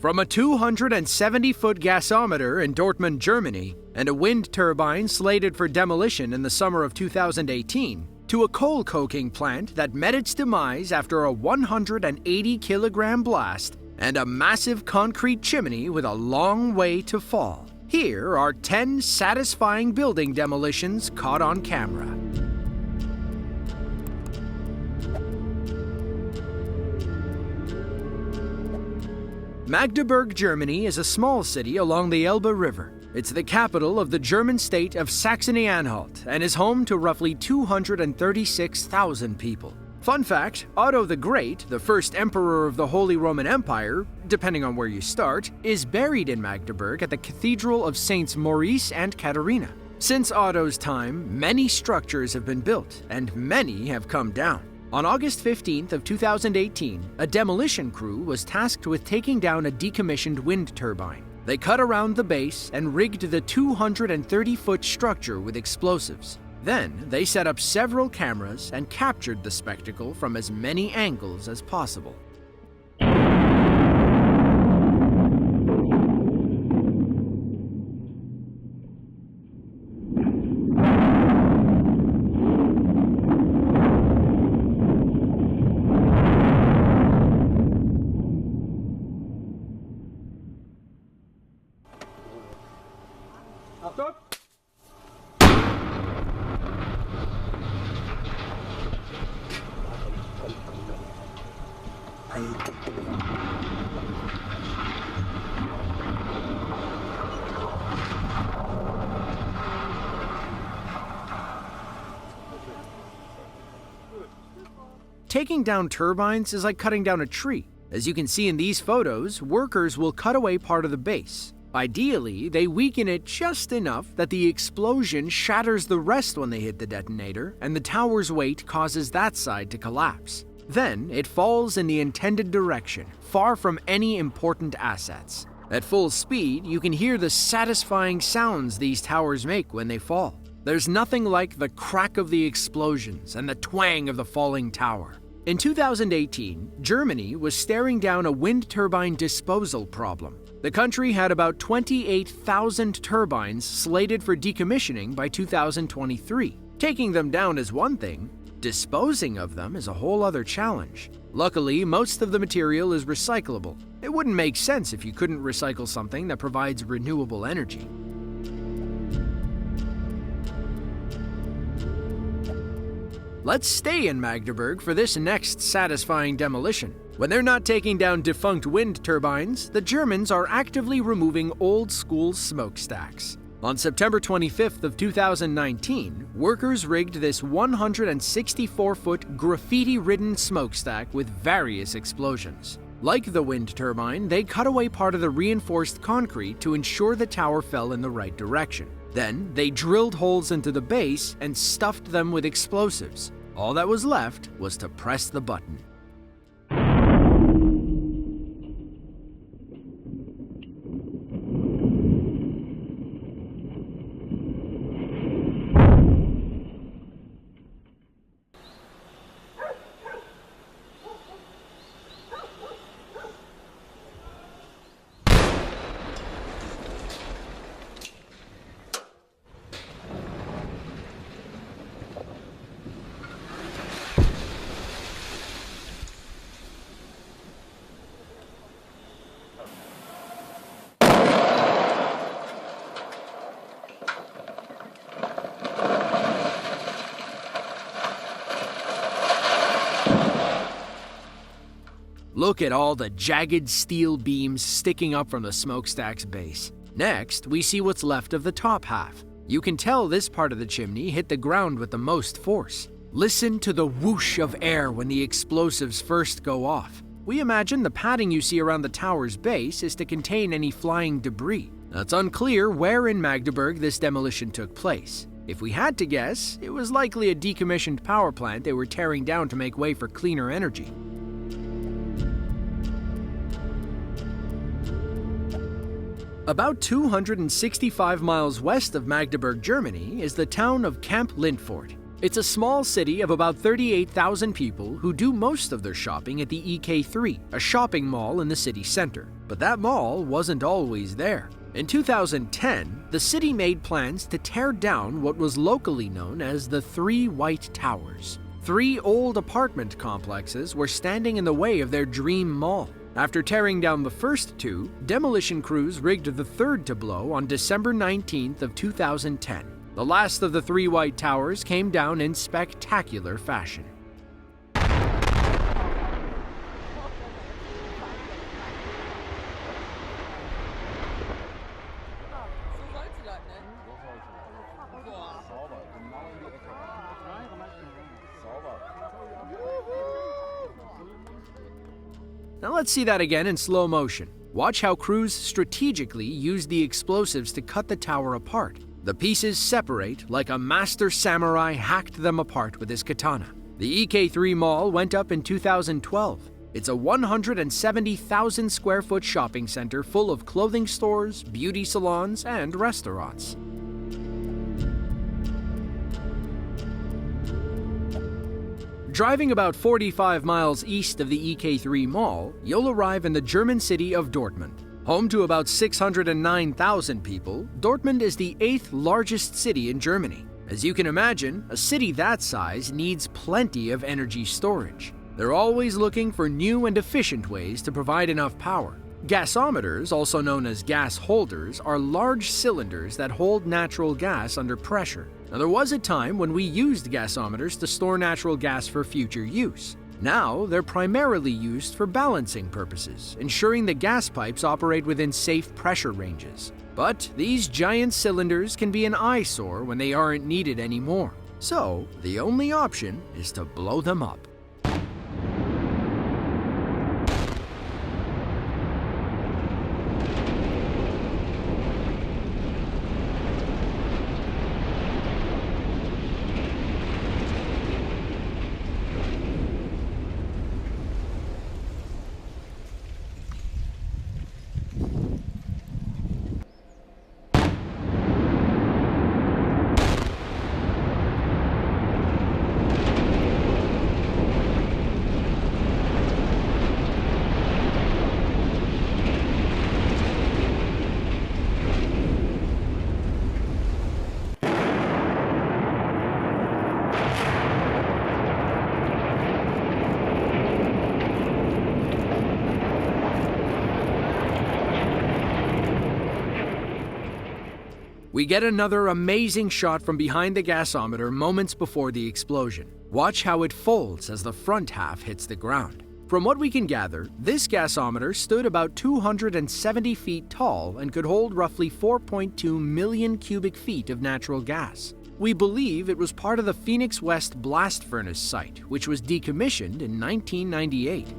From a 270-foot gasometer in Dortmund, Germany, and a wind turbine slated for demolition in the summer of 2018, to a coal coking plant that met its demise after a 180-kilogram blast, and a massive concrete chimney with a long way to fall. Here are 10 satisfying building demolitions caught on camera. Magdeburg, Germany is a small city along the Elbe River. It's the capital of the German state of Saxony-Anhalt and is home to roughly 236,000 people. Fun fact, Otto the Great, the first emperor of the Holy Roman Empire, depending on where you start, is buried in Magdeburg at the Cathedral of Saints Maurice and Katharina. Since Otto's time, many structures have been built and many have come down. On August 15th of 2018, a demolition crew was tasked with taking down a decommissioned wind turbine. They cut around the base and rigged the 230-foot structure with explosives. Then, they set up several cameras and captured the spectacle from as many angles as possible. Taking down turbines is like cutting down a tree. As you can see in these photos, workers will cut away part of the base. Ideally, they weaken it just enough that the explosion shatters the rest when they hit the detonator, and the tower's weight causes that side to collapse. Then, it falls in the intended direction, far from any important assets. At full speed, you can hear the satisfying sounds these towers make when they fall. There's nothing like the crack of the explosions and the twang of the falling tower. In 2018, Germany was staring down a wind turbine disposal problem. The country had about 28,000 turbines slated for decommissioning by 2023. Taking them down is one thing, disposing of them is a whole other challenge. Luckily, most of the material is recyclable. It wouldn't make sense if you couldn't recycle something that provides renewable energy. Let's stay in Magdeburg for this next satisfying demolition. When they're not taking down defunct wind turbines, the Germans are actively removing old-school smokestacks. On September 25th of 2019, workers rigged this 164-foot graffiti-ridden smokestack with various explosions. Like the wind turbine, they cut away part of the reinforced concrete to ensure the tower fell in the right direction. Then, they drilled holes into the base and stuffed them with explosives. All that was left was to press the button. Look at all the jagged steel beams sticking up from the smokestack's base. Next, we see what's left of the top half. You can tell this part of the chimney hit the ground with the most force. Listen to the whoosh of air when the explosives first go off. We imagine the padding you see around the tower's base is to contain any flying debris. Now, it's unclear where in Magdeburg this demolition took place. If we had to guess, it was likely a decommissioned power plant they were tearing down to make way for cleaner energy. About 265 miles west of Magdeburg, Germany, is the town of Camp Lindfort. It's a small city of about 38,000 people who do most of their shopping at the EK3, a shopping mall in the city center. But that mall wasn't always there. In 2010, the city made plans to tear down what was locally known as the Three White Towers. 3 old apartment complexes were standing in the way of their dream mall. After tearing down the first 2, demolition crews rigged the third to blow on December 19th of 2010. The last of the 3 White Towers came down in spectacular fashion. Now let's see that again in slow motion. Watch how crews strategically use the explosives to cut the tower apart. The pieces separate like a master samurai hacked them apart with his katana. The EK3 Mall went up in 2012. It's a 170,000 square foot shopping center full of clothing stores, beauty salons, and restaurants. Driving about 45 miles east of the EK3 Mall, you'll arrive in the German city of Dortmund. Home to about 609,000 people, Dortmund is the 8th largest city in Germany. As you can imagine, a city that size needs plenty of energy storage. They're always looking for new and efficient ways to provide enough power. Gasometers, also known as gas holders, are large cylinders that hold natural gas under pressure. Now, there was a time when we used gasometers to store natural gas for future use. Now, they're primarily used for balancing purposes, ensuring the gas pipes operate within safe pressure ranges. But these giant cylinders can be an eyesore when they aren't needed anymore. So, the only option is to blow them up. We get another amazing shot from behind the gasometer moments before the explosion. Watch how it folds as the front half hits the ground. From what we can gather, this gasometer stood about 270 feet tall and could hold roughly 4.2 million cubic feet of natural gas. We believe it was part of the Phoenix West blast furnace site, which was decommissioned in 1998.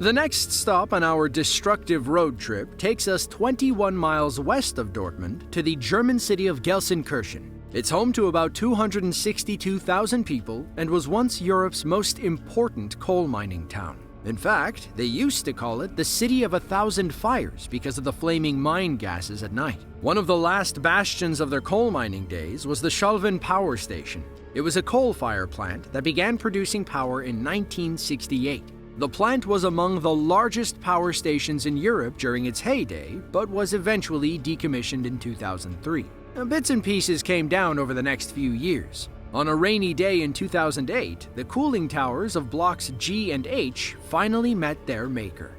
The next stop on our destructive road trip takes us 21 miles west of Dortmund to the German city of Gelsenkirchen. It's home to about 262,000 people and was once Europe's most important coal mining town. In fact, they used to call it the City of 1,000 Fires because of the flaming mine gases at night. One of the last bastions of their coal mining days was the Scholven Power Station. It was a coal fire plant that began producing power in 1968. The plant was among the largest power stations in Europe during its heyday, but was eventually decommissioned in 2003. Bits and pieces came down over the next few years. On a rainy day in 2008, the cooling towers of blocks G and H finally met their maker.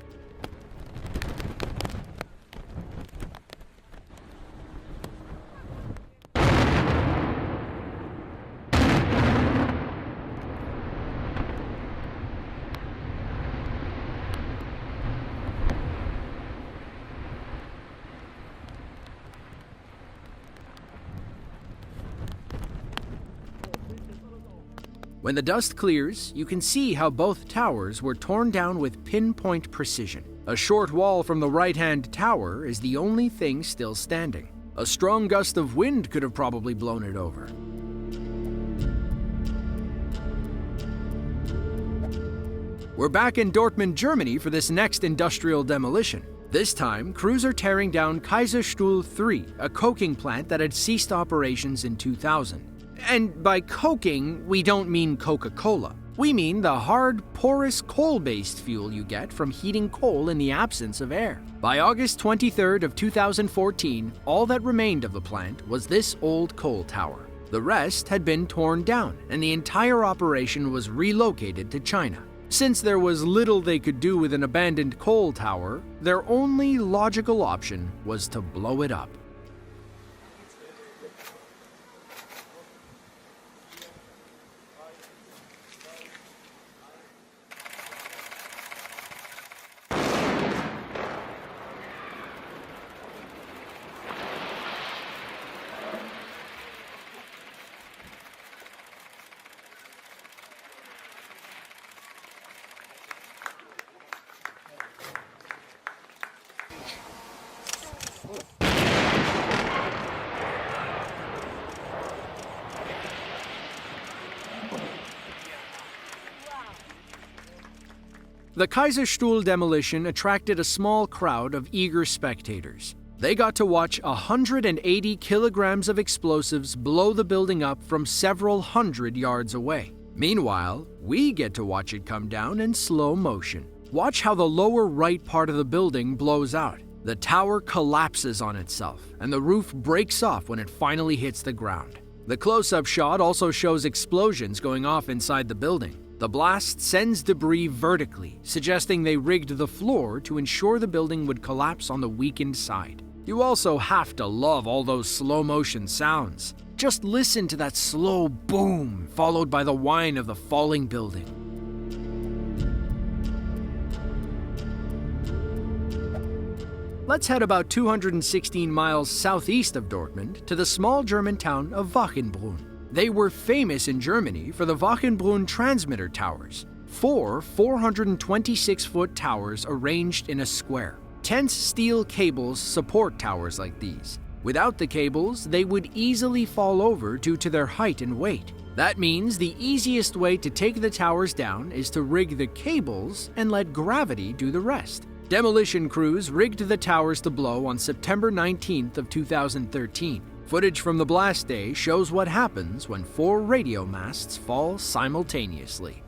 When the dust clears, you can see how both towers were torn down with pinpoint precision. A short wall from the right-hand tower is the only thing still standing. A strong gust of wind could have probably blown it over. We're back in Dortmund, Germany for this next industrial demolition. This time, crews are tearing down Kaiserstuhl 3, a coking plant that had ceased operations in 2000. And by coking, we don't mean Coca-Cola. We mean the hard, porous coal-based fuel you get from heating coal in the absence of air. By August 23rd of 2014, all that remained of the plant was this old coal tower. The rest had been torn down, and the entire operation was relocated to China. Since there was little they could do with an abandoned coal tower, their only logical option was to blow it up. The Kaiserstuhl demolition attracted a small crowd of eager spectators. They got to watch 180 kilograms of explosives blow the building up from several hundred yards away. Meanwhile, we get to watch it come down in slow motion. Watch how the lower right part of the building blows out. The tower collapses on itself, and the roof breaks off when it finally hits the ground. The close-up shot also shows explosions going off inside the building. The blast sends debris vertically, suggesting they rigged the floor to ensure the building would collapse on the weakened side. You also have to love all those slow-motion sounds. Just listen to that slow boom, followed by the whine of the falling building. Let's head about 216 miles southeast of Dortmund to the small German town of Wachenbrunn. They were famous in Germany for the Wachenbrunn transmitter towers, 4 426-foot towers arranged in a square. Tense steel cables support towers like these. Without the cables, they would easily fall over due to their height and weight. That means the easiest way to take the towers down is to rig the cables and let gravity do the rest. Demolition crews rigged the towers to blow on September 19th of 2013. Footage from the blast day shows what happens when 4 radio masts fall simultaneously.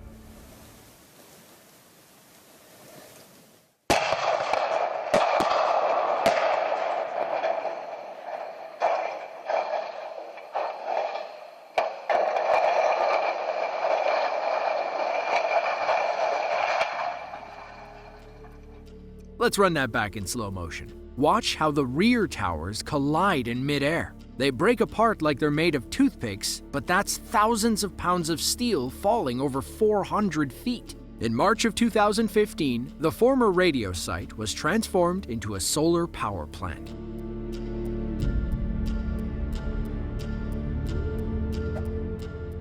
Let's run that back in slow motion. Watch how the rear towers collide in midair. They break apart like they're made of toothpicks, but that's thousands of pounds of steel falling over 400 feet. In March of 2015, the former radio site was transformed into a solar power plant.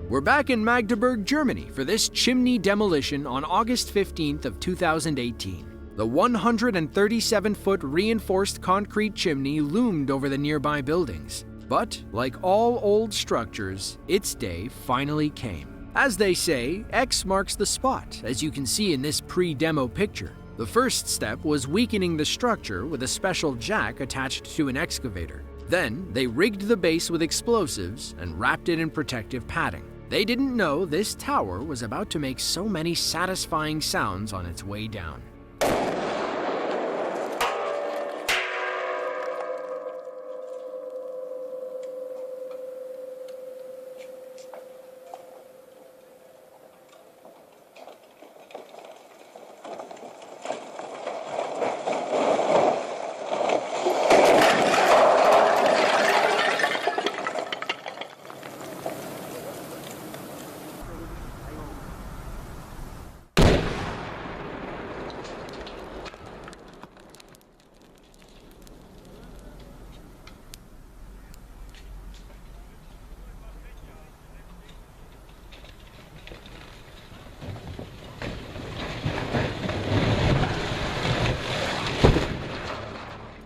We're back in Magdeburg, Germany for this chimney demolition on August 15th of 2018. The 137-foot reinforced concrete chimney loomed over the nearby buildings. But, like all old structures, its day finally came. As they say, X marks the spot, as you can see in this pre-demo picture. The first step was weakening the structure with a special jack attached to an excavator. Then, they rigged the base with explosives and wrapped it in protective padding. They didn't know this tower was about to make so many satisfying sounds on its way down.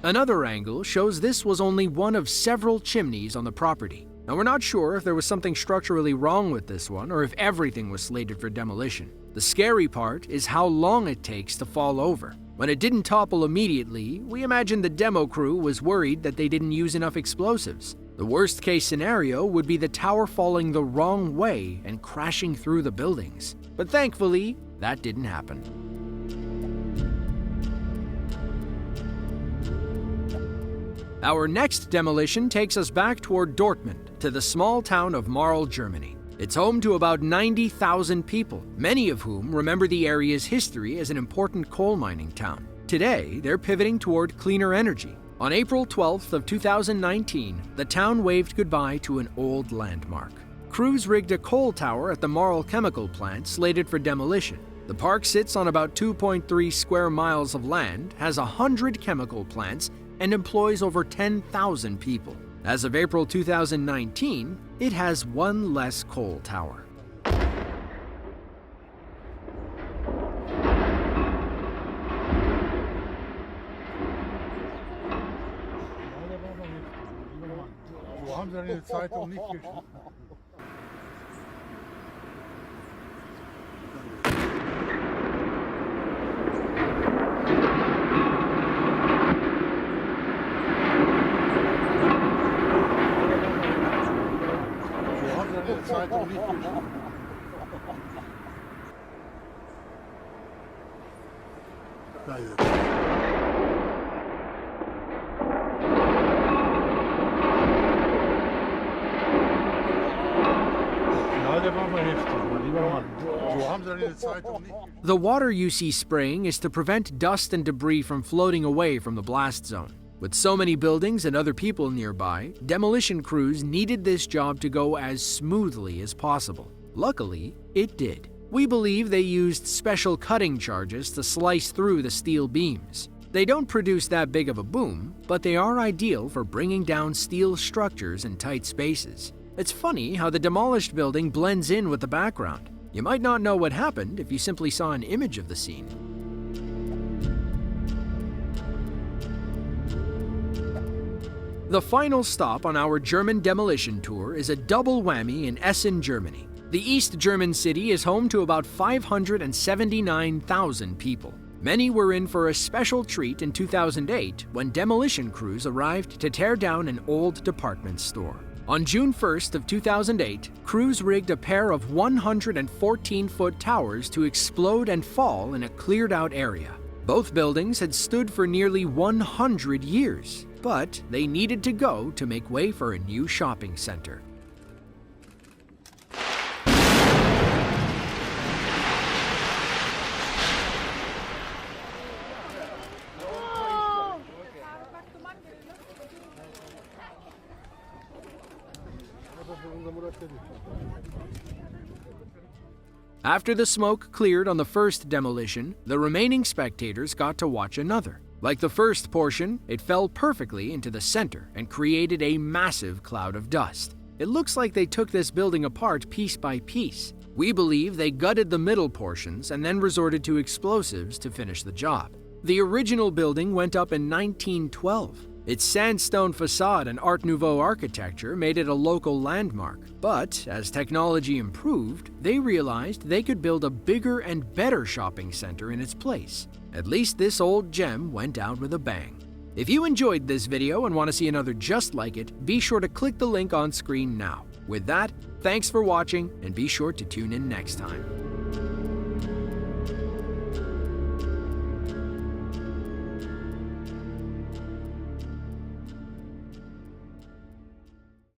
Another angle shows this was only one of several chimneys on the property. Now, we're not sure if there was something structurally wrong with this one or if everything was slated for demolition. The scary part is how long it takes to fall over. When it didn't topple immediately, we imagine the demo crew was worried that they didn't use enough explosives. The worst-case scenario would be the tower falling the wrong way and crashing through the buildings. But thankfully, that didn't happen. Our next demolition takes us back toward Dortmund, to the small town of Marl, Germany. It's home to about 90,000 people, many of whom remember the area's history as an important coal mining town. Today, they're pivoting toward cleaner energy. On April 12th of 2019, the town waved goodbye to an old landmark. Crews rigged a coal tower at the Marl chemical plant slated for demolition. The park sits on about 2.3 square miles of land, has 100 chemical plants, and employs over 10,000 people. As of April 2019, it has one less coal tower. The water you see spraying is to prevent dust and debris from floating away from the blast zone. With so many buildings and other people nearby, demolition crews needed this job to go as smoothly as possible. Luckily, it did. We believe they used special cutting charges to slice through the steel beams. They don't produce that big of a boom, but they are ideal for bringing down steel structures in tight spaces. It's funny how the demolished building blends in with the background. You might not know what happened if you simply saw an image of the scene. The final stop on our German demolition tour is a double whammy in Essen, Germany. The East German city is home to about 579,000 people. Many were in for a special treat in 2008 when demolition crews arrived to tear down an old department store. On June 1st of 2008, crews rigged a pair of 114-foot towers to explode and fall in a cleared-out area. Both buildings had stood for nearly 100 years, but they needed to go to make way for a new shopping center. After the smoke cleared on the first demolition, the remaining spectators got to watch another. Like the first portion, it fell perfectly into the center and created a massive cloud of dust. It looks like they took this building apart piece by piece. We believe they gutted the middle portions and then resorted to explosives to finish the job. The original building went up in 1912. Its sandstone facade and Art Nouveau architecture made it a local landmark. But as technology improved, they realized they could build a bigger and better shopping center in its place. At least this old gem went out with a bang. If you enjoyed this video and want to see another just like it, be sure to click the link on screen now. With that, thanks for watching and be sure to tune in next time.